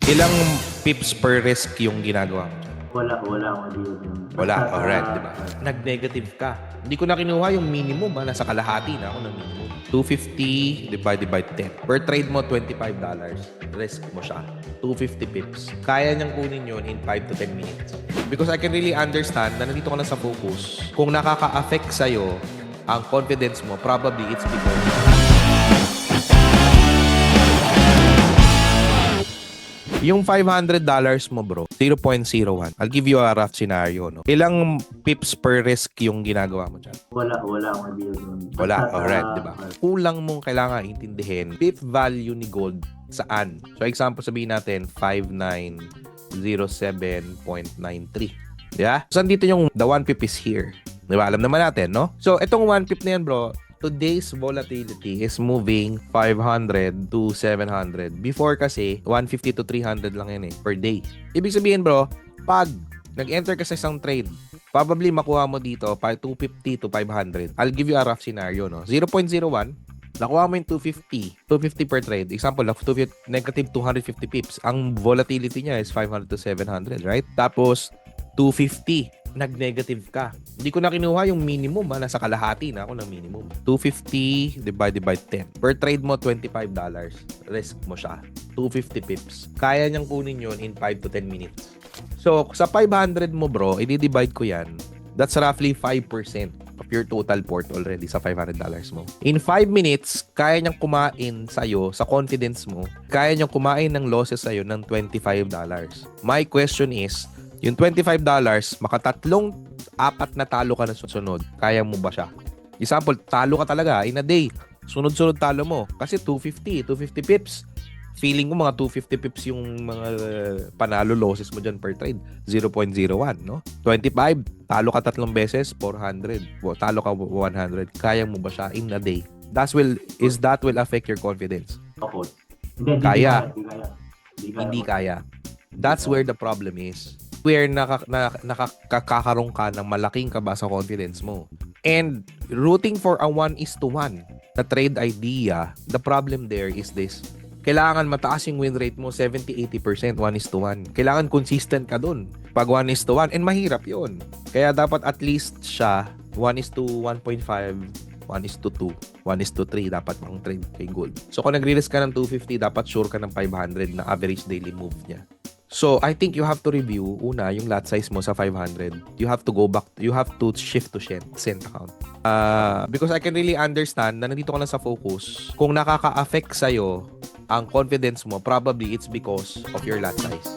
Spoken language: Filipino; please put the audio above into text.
Ilang pips per risk yung ginagawa mo? Wala akong idea dun. Wala, Basta alright, di ba? Nag-negative ka. Hindi ko na kinuha yung minimum, nasa kalahati na ako ng minimum. 250 divided by 10. Per trade mo, $25. Risk mo siya. 250 pips. Kaya niyang kunin yun in 5 to 10 minutes. Because I can really understand na nandito ka lang sa focus. Kung nakaka-affect sa'yo ang confidence mo, probably it's because yung $500 mo, bro, 0.01. I'll give you a rough scenario, no? Ilang pips per risk yung ginagawa mo dyan? wala akong idea dun. Wala, Basta alright, di ba? Kulang mong kailangan intindihin pip value ni gold saan. So, example, sabihin natin, 5907.93. Yeah? So, andito yung the 1 pip is here. Di ba? Alam naman natin, no? So, itong 1 pip na yan, bro, today's volatility is moving 500 to 700. Before kasi, 150 to 300 lang yan per day. Ibig sabihin, bro, pag nag-enter ka sa isang trade, probably makuha mo dito 250 to 500. I'll give you a rough scenario, no? 0.01, nakuha mo yung 250 per trade. Example, negative 250 pips. Ang volatility niya is 500 to 700, right? Tapos, 250. Nag-negative ka. Hindi ko na kinuha yung minimum, nasa kalahati na ako ng minimum. 250 divided by 10. Per trade mo, $25. Risk mo siya. 250 pips. Kaya niyang kunin yun in 5 to 10 minutes. So, sa 500 mo, bro, i-divide ko yan. That's roughly 5% of your total port already sa $500 mo. In 5 minutes, kaya niyang kumain sa'yo, sa confidence mo, kaya niyang kumain ng losses sa'yo ng $25. My question is, yung $25, makatatlong 4 na talo ka na susunod, kaya mo ba siya? Example, talo ka talaga in a day. Sunod-sunod talo mo. Kasi 250 pips. Feeling mo mga 250 pips yung mga panalo losses mo dyan per trade. 0.01, no? 25, talo ka 3 beses, 400. Talo ka 100. Kaya mo ba siya in a day? That will affect your confidence. Ako. Hindi Kaya. kaya. Hindi kaya. That's where the problem is. Where nakakaroon ka ng malaking kaba sa confidence mo. And rooting for a 1:1 na trade idea, the problem there is this. Kailangan mataas yung win rate mo, 70-80%, 1:1. Kailangan consistent ka dun. Pag 1:1, and mahirap yun. Kaya dapat at least siya 1:1.5, 1:2, 1:3 dapat pang trade kay gold. So kung nagre-risk ka ng 250, dapat sure ka ng 500 na average daily move niya. So, I think you have to review, una, yung lot size mo sa 500. You have to go back, you have to shift to cent account. Because I can really understand na nandito ka lang sa focus. Kung nakaka-affect sa'yo ang confidence mo, probably it's because of your lot size.